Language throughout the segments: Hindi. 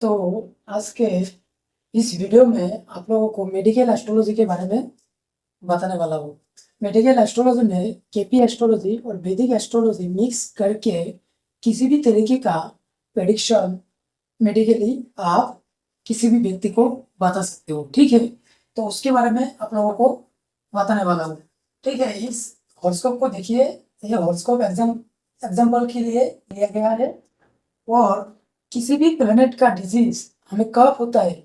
तो आज के इस वीडियो में आप लोगों को मेडिकल एस्ट्रोलॉजी के बारे में बताने वाला हूँ। मेडिकल एस्ट्रोलॉजी में केपी एस्ट्रोलॉजी और वैदिक एस्ट्रोलॉजी मिक्स करके किसी भी तरीके का प्रेडिक्शन मेडिकली आप किसी भी व्यक्ति को बता सकते हो, ठीक है। तो उसके बारे में आप लोगों को बताने वाला हूँ, ठीक है। इस हॉरोस्कोप को देखिए, ये हॉरोस्कोप एग्जाम्पल के लिए लिया गया है। और किसी भी प्लेनेट का डिजीज हमें कब होता है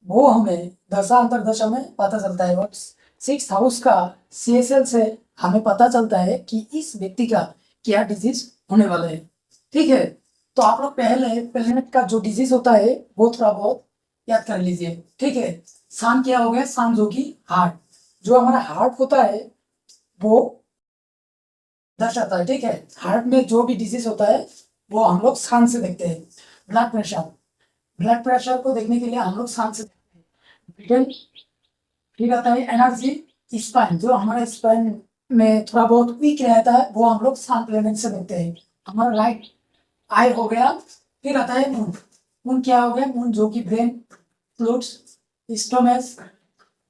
वो हमें दशा अंतरदशा में पता चलता है। और 6 हाउस का CSL से हमें पता चलता है कि इस व्यक्ति का क्या डिजीज होने वाला है, ठीक है। तो आप लोग पहले प्लेनेट का जो डिजीज होता है वो थोड़ा बहुत याद कर लीजिए, ठीक है। सन क्या हो गया? सन जो कि हार्ट, जो हमारा हार्ट होता है वो दर्शाता है, ठीक है। हार्ट में जो भी डिजीज होता है वो हम लोग सन से देखते हैं। ब्लड प्रेशर को देखने के लिए हम लोग सन से देखते हैं। फिर आता है एनर्जी, स्पाइन, जो हमारा स्पाइन में थोड़ा बहुत वीक रहता है वो हम लोग सन प्लेनेट से देखते हैं। हमारा राइट आई हो गया। फिर आता है मून। मून क्या हो गया? मून जो कि ब्रेन फ्लूइड्स, स्टोमच,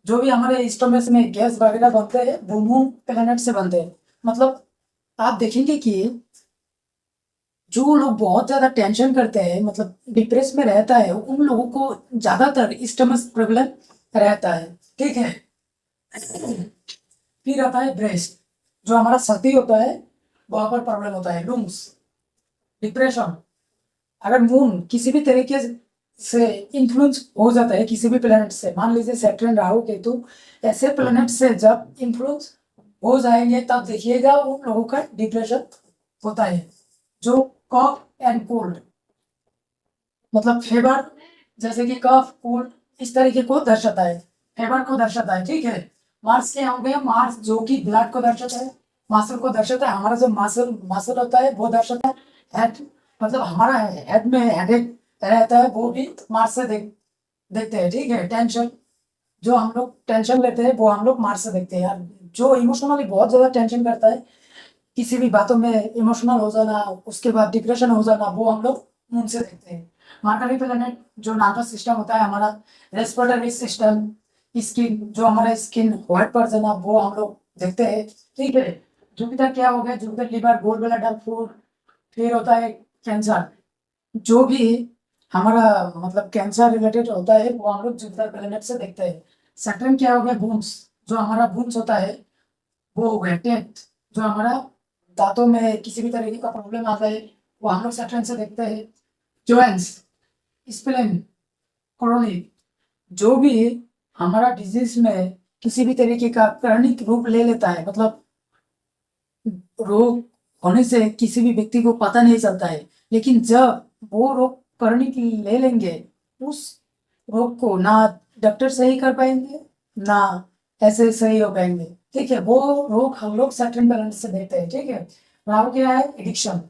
जो भी हमारे स्टोमच में गैस वगैरह बनते हैं वो मून प्लेनेट से बनते हैं। मतलब आप देखेंगे कि जो लोग बहुत ज्यादा टेंशन करते हैं, मतलब डिप्रेस में रहता है, उन लोगों को ज्यादातर स्टमक प्रॉब्लम रहता है, ठीक है। फिर आता है ब्रेस्ट, जो हमारा सर्दी होता है वहां पर प्रॉब्लम होता है। लूंग्स, डिप्रेशन। अगर मून किसी भी तरीके से इन्फ्लुएंस हो जाता है किसी भी प्लेनेट से, मान लीजिए सैटर्न, राहु, केतु, ऐसे प्लेनेट से जब इन्फ्लुएंस हो जाएंगे तब देखिएगा उन लोगों का डिप्रेशन होता है। जो कफ एंड कोल्ड, मतलब फेवर, जैसे कि कफ कोल्ड, इस तरीके को दर्शाता है, फेवर को दर्शाता है, ठीक है। मार्स क्या हो गया? मार्स जो कि ब्लड को दर्शाता है, मसल को दर्शाता है। हमारा जो मसल मसल होता है वो दर्शाता है हेड, मतलब हमारा हेड में हेडेक रहता है वो भी मार्स से देखते हैं, ठीक है। टेंशन, जो हम लोग टेंशन लेते हैं वो हम लोग मार्स से देखते हैं। यार जो इमोशनली बहुत ज्यादा टेंशन करता है, किसी भी बातों में इमोशनल हो जाना, उसके बाद डिप्रेशन हो जाना, वो हम लोग मून से देखते हैं। मार्करी प्लेनेट जो नर्वस सिस्टम होता है हमारा, रेस्पिरेटरी सिस्टम, स्किन, जो हमारा स्किन व्हाइट पड़ जाना, वो हम लोग देखते हैं, ठीक है। जुपिटर क्या हो गया? Jupiter liver, gall bladder, food. फिर होता है कैंसर, जो भी हमारा मतलब कैंसर रिलेटेड होता है वो हम लोग जुपिटर प्लेनेट से देखते हैं। सैटर्न क्या हो गया? बून्स, जो हमारा बून्स होता है वो हो गया। टेथ, जो हमारा दांतों में किसी भी तरीके का प्रॉब्लम आता है वो हम लोग सैटर्न से देखते हैं। जॉइंट्स, स्प्लेन, क्रोनिक, जो भी हमारा डिजीज में किसी भी तरीके का क्रॉनिक रूप ले लेता है, मतलब रोग होने से किसी भी व्यक्ति को पता नहीं चलता है, लेकिन जब वो रोग क्रॉनिक ले लेंगे, उस रोग को ना डॉक्टर सही कर पाएंगे ना ऐसे सही हो पाएंगे, ठीक है। वो रोग हम लोग सर्टेन बैलेंस से देखते हैं, ठीक है। राहु क्या है? एडिक्शन।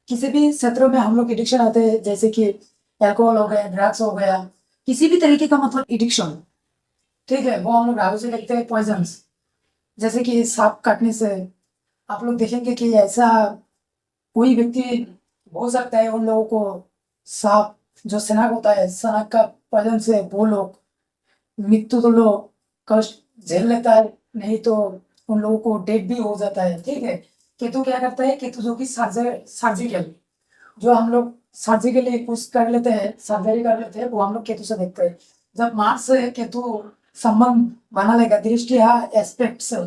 किसी भी क्षेत्रों में हम लोग एडिक्शन आते हैं, जैसे कि अल्कोहल हो गया, ड्रग्स हो गया, किसी भी तरीके का मतलब एडिक्शन, ठीक है, वो हम लोग राहु से देखते हैं। पॉइजन्स, जैसे कि सांप काटने से आप लोग देखेंगे कि ऐसा कोई व्यक्ति हो सकता है, उन लोगों को सांप जो सनक होता है, सनक का पॉइजन से वो लोग मृत्यु तो लोग कष्ट झेल लेता है, नहीं तो उन लोगों को डेथ भी हो जाता है, ठीक है। केतु क्या करता है? केतु जो कि सर्जिकल, जो हम लोग सर्जिकली कुछ कर लेते हैं, सर्जरी कर लेते हैं, वो हम लोग केतु से देखते हैं। जब मार्स से केतु संबंध बना लेगा, दृष्टि या एस्पेक्ट से,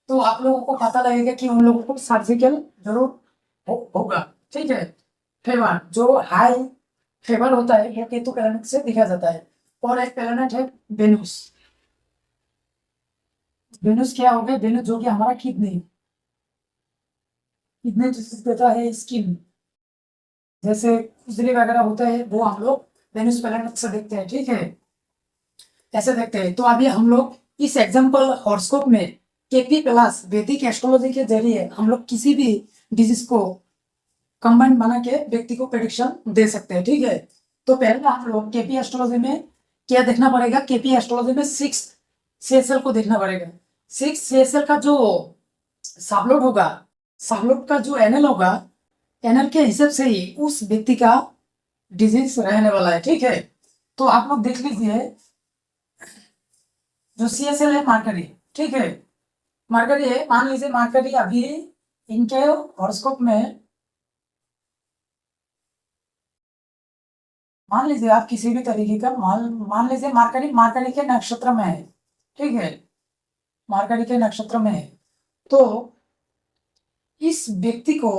तो आप लोगों को पता लगेगा कि उन लोगों को सर्जिकल जरूर होगा, ठीक है। फेवर, जो हाई फेवर होता है वो केतु प्लैनेट से दिखा जाता है। और एक प्लैनेट है वेनुस। वेनुस क्या हो गया? वेनुस जो कि हमारा किडनी, किडनी डिसीज देता है। स्किन, जैसे खुजली वगैरह होता है वो हम लोग वेनुस प्लैनेट से देखते हैं, ठीक है। ऐसे देखते हैं। तो अभी हम लोग इस एग्जाम्पल हॉरोस्कोप में केपी प्लस वैदिक एस्ट्रोलॉजी के जरिए हम लोग किसी भी डिजीज को कंबाइन बना के व्यक्ति को प्रेडिक्शन दे सकते हैं, ठीक है। तो पहले हम लोग केपी एस्ट्रोलॉजी में क्या देखना पड़ेगा? केपी एस्ट्रोलॉजी में 6 CSL को देखना पड़ेगा। 6 CSL का जो सबलोड होगा, सबलोड का जो एनएल होगा, एनएल के हिसाब से ही उस व्यक्ति का डिजीज रहने वाला है। ठीक है, तो आप लोग देख लीजिए, जो CSL है मरकरी, ठीक है, मरकरी है, मान लीजिए मरकरी अभी इनके हॉरोस्कोप में, मान लीजिए आप किसी भी तरीके का मान मान लीजिए मरकरी मरकरी के नक्षत्र में है, ठीक है, मरकरी के नक्षत्र में है, तो इस व्यक्ति को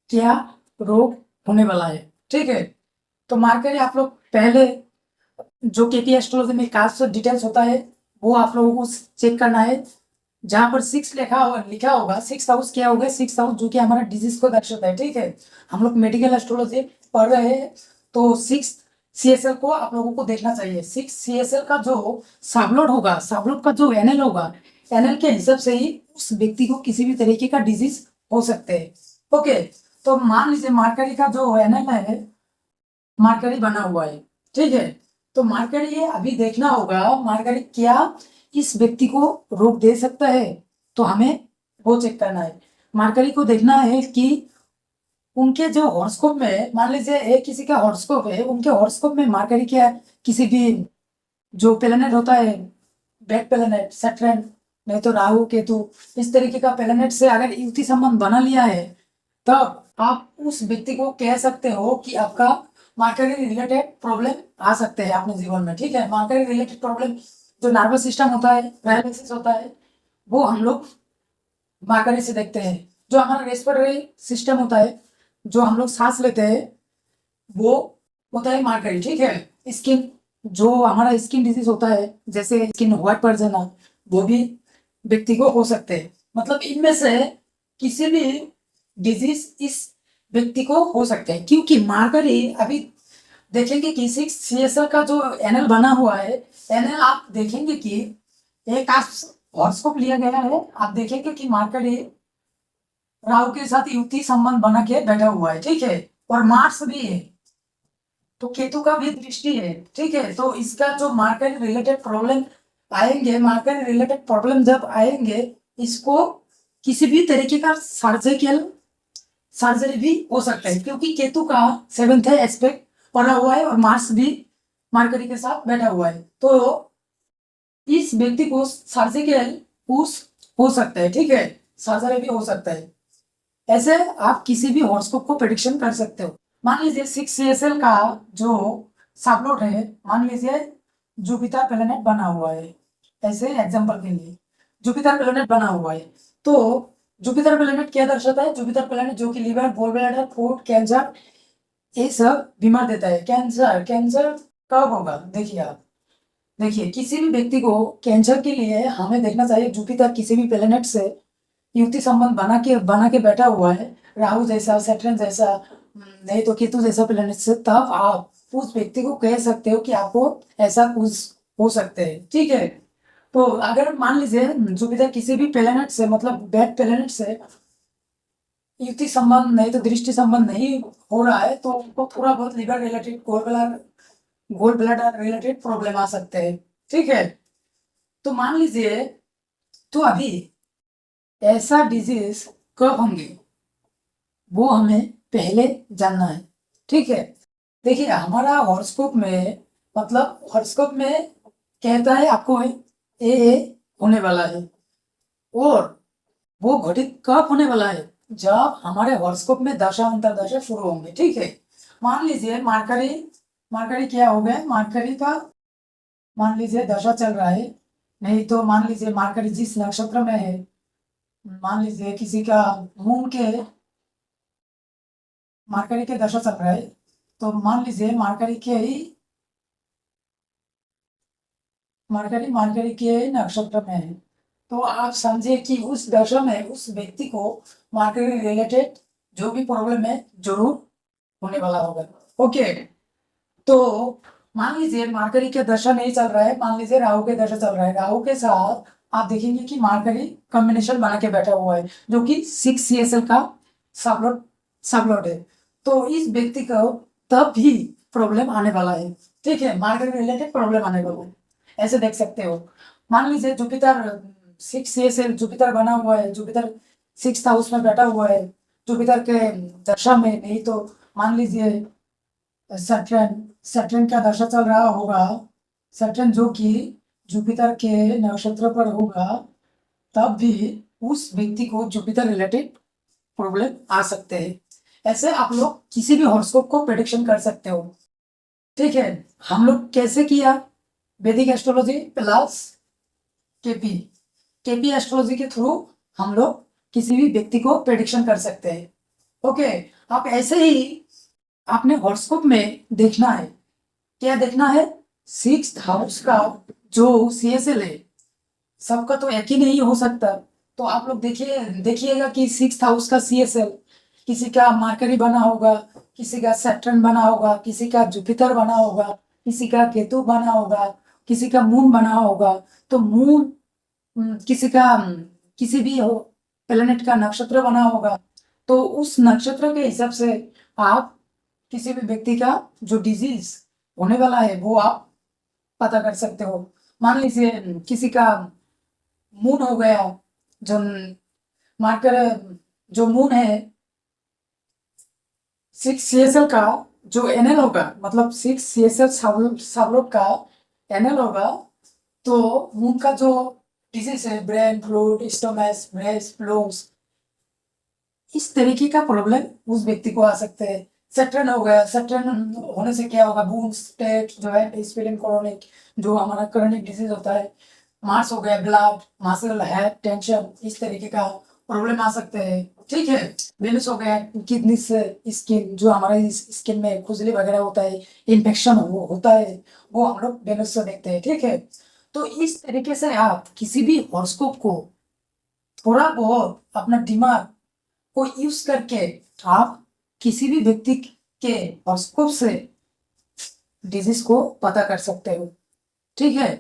क्या रोग होने वाला है। ठीक है, तो मरकरी आप लोग पहले जो केपी एस्ट्रोलॉजी में कास्ट डिटेल्स होता है वो आप लोगों को चेक करना है। जहां पर 6 लिखा होगा, 6 हाउस क्या होगा, 6 हाउस जो कि हमारा डिजीज को दर्शाता है। ठीक है, हम लोग मेडिकल एस्ट्रोलॉजी पढ़ रहे हैं, तो 6 CSL को आप लोगों को देखना चाहिए। 6 CSL का जो साबलोड होगा, साबलोड का जो एनएल होगा, एनएल के हिसाब से ही उस व्यक्ति को किसी भी तरीके का डिजीज हो सकते हैं। ओके, तो मान लीजिए मरकरी का जो एनएल है, मरकरी बना हुआ है, ठीक है, तो मरकरी अभी देखना होगा मरकरी क्या इस व्यक्ति को रोग दे सकता है, तो हमें वो चेक करना है। मरकरी को देखना है कि उनके जो हॉरोस्कोप में, मान लीजिए एक किसी का हॉरोस्कोप है, उनके हॉरोस्कोप में मरकरी क्या किसी भी जो प्लेनेट होता है, बैड प्लेनेट, सैटर्न, नहीं तो राहु केतु, इस तरीके का प्लेनेट से अगर युति संबंध बना लिया है, तब आप उस व्यक्ति को कह सकते हो कि आपका मरकरी रिलेटेड प्रॉब्लम आ सकते हैं अपने जीवन में। ठीक है, मरकरी रिलेटेड प्रॉब्लम जो नर्वस सिस्टम होता है, पैरालिसिस होता है, वो हम लोग मरकरी से देखते हैं। जो हमारा रेस्पिरेटरी सिस्टम होता है, जो हम लोग सांस लेते हैं, वो होता है मरकरी। ठीक है, स्किन, जो हमारा स्किन डिजीज होता है, जैसे स्किन व्हाइट पड़ जाना, वो भी व्यक्ति को हो सकते हैं। मतलब इनमें से किसी भी डिजीज इस व्यक्ति को हो सकते हैं, क्योंकि मरकरी अभी देखेंगे कि 6 CSL का जो एनएल बना हुआ है, एनएल आप देखेंगे कि एक हॉरोस्कोप लिया गया है, आप देखेंगे कि मरकरी राहु के साथ युति संबंध बना के बैठा हुआ है। ठीक है, और मार्स भी है, तो केतु का भी दृष्टि है। ठीक है, तो इसका जो मरकरी रिलेटेड प्रॉब्लम आएंगे, मरकरी रिलेटेड प्रॉब्लम जब आएंगे, इसको किसी भी तरीके का सर्जरी भी हो सकता है, क्योंकि केतु का 7th एस्पेक्ट पड़ा हुआ है और मार्स भी मरकरी के साथ बैठा हुआ है, तो इस व्यक्ति को सर्जिकल पुश हो सकता है। ठीक है, सर्जरी भी हो सकता है। ऐसे आप किसी भी हॉरोस्कोप को प्रेडिक्शन कर सकते हो। मान लीजिए 6 CSL का जो सबलोड है, मान लीजिए जुपिटर प्लेनेट बना हुआ है, ऐसे एग्जांपल के लिए जुपिटर प्लेनेट बना हुआ है, तो जुपिटर प्लेनेट क्या दर्शाता है, जुपिटर प्लेनेट जो कि liver, gall bladder, food, cancer, ये सब बीमार देता है। कैंसर, कैंसर कब होगा, देखिए आप, देखिए किसी भी व्यक्ति को कैंसर के लिए हमें देखना चाहिए जुपिटर किसी भी प्लेनेट से युति संबंध बना के बैठा हुआ है, राहु जैसा, सैटर्न जैसा, नहीं तो केतु जैसा प्लेनेट से, तब आप उस व्यक्ति को कह सकते हो कि आपको ऐसा कुछ हो सकते हैं। ठीक है, तो अगर मान लीजिए जुपिटर किसी भी प्लेनेट से, मतलब बैड प्लेनेट से युति संबंध नहीं तो दृष्टि संबंध नहीं हो रहा है, तो उनको थोड़ा बहुत liver related, gall bladder related problem आ सकते हैं। ठीक है, तो मान लीजिए, तो अभी ऐसा डिजीज कब होंगे वो हमें पहले जानना है। ठीक है, देखिए हमारा हॉरोस्कोप में, मतलब हॉरोस्कोप में कहता है आपको ए होने वाला है, और वो घटित कब होने वाला है, जब हमारे हॉरोस्कोप में दशा अंतरदशा शुरू होंगे। ठीक है, मान लीजिए मरकरी, मरकरी क्या हो गया, मरकरी का मान लीजिए दशा चल रहा है, नहीं तो मान लीजिए मरकरी जिस नक्षत्र में है, मान लीजिए किसी का मून के मरकरी के दशा चल रहा है, तो मान लीजिए मरकरी के नक्षत्र में है, तो आप समझिए कि उस दशा में उस व्यक्ति को मरकरी रिलेटेड जो भी प्रॉब्लम है जरूर होने वाला होगा। ओके, तो मान लीजिए मरकरी के दशा नहीं चल रहा है, मान लीजिए राहु के दशा चल रहा है, राहु के साथ आप देखेंगे कि मरकरी कॉम्बिनेशन बना के बैठा हुआ है, जो कि 6 CSL का सबलोड है, तो इस व्यक्ति को तब भी प्रॉब्लम आने वाला है। ठीक है, मरकरी रिलेटेड प्रॉब्लम आने वाला है, ऐसे देख सकते हो। मान लीजिए जुपिटर 6 CSL जुपिटर बना हुआ है, जुपिटर 6th हाउस में बैठा हुआ है, जुपिटर के दशा में, नहीं तो मान लीजिए सैटर्न सैटर्न का दशा चल रहा होगा, सैटर्न जो कि जुपिटर के नक्षत्र पर होगा, तब भी उस व्यक्ति को जुपिटर रिलेटेड प्रॉब्लम आ सकते हैं। ऐसे आप लोग किसी भी हॉरोस्कोप को प्रेडिक्शन कर सकते हो। ठीक है, हम लोग कैसे किया? वैदिक astrology plus KP KP astrology के थ्रू हम लोग किसी भी व्यक्ति को प्रेडिक्शन कर सकते हैं। ओके, आप ऐसे ही आपने हॉरोस्कोप में देखना है, क्या देखना है? 6th हाउस का जो सीएसएल है, सबका तो एक ही नहीं हो सकता। तो आप लोग देखिएगा कि 6th हाउस का सीएसएल किसी का मरकरी बना होगा, किसी का सैटर्न बना होगा, किसी का जुपिटर बना होगा, किसी का केतु बना होगा, किसी का मून बना होगा। तो मून किसी का किसी भी हो प्लेनेट का नक्षत्र बना होगा, तो उस नक्षत्र के हिसाब से आप किसी भी व्यक्ति का जो डिजीज होने वाला है वो आप पता कर सकते हो। मान लीजिए किसी का मून हो गया, जो मार्कर जो मून है 6 CSL का जो एनएल होगा, मतलब 6 CSL सब लोग का एनएल होगा, तो मून का जो डिजीज है brain fluid stomach breast lungs, इस तरीके का प्रॉब्लम उस व्यक्ति को आ सकते हैं। सैटर्न हो गया, सैटर्न होने से क्या होगा? बून स्टेट जो है स्पेलिंग क्रोनिक, जो हमारा क्रोनिक डिजीज होता है। मार्स हो गया ब्लड मसल हेड टेंशन, इस तरीके का प्रॉब्लम आ सकते हैं। ठीक है, वेनस हो गया किडनी से स्किन, जो हमारे स्किन में खुजली वगैरह होता है, इन्फेक्शन होता है, वो हम लोग वेनस से देखते हैं। ठीक है, तो इस तरीके से आप किसी भी हॉरोस्कोप को थोड़ा बहुत अपना दिमाग को यूज करके आप किसी भी व्यक्ति के हॉरोस्कोप से डिजीज को पता कर सकते हो। ठीक है।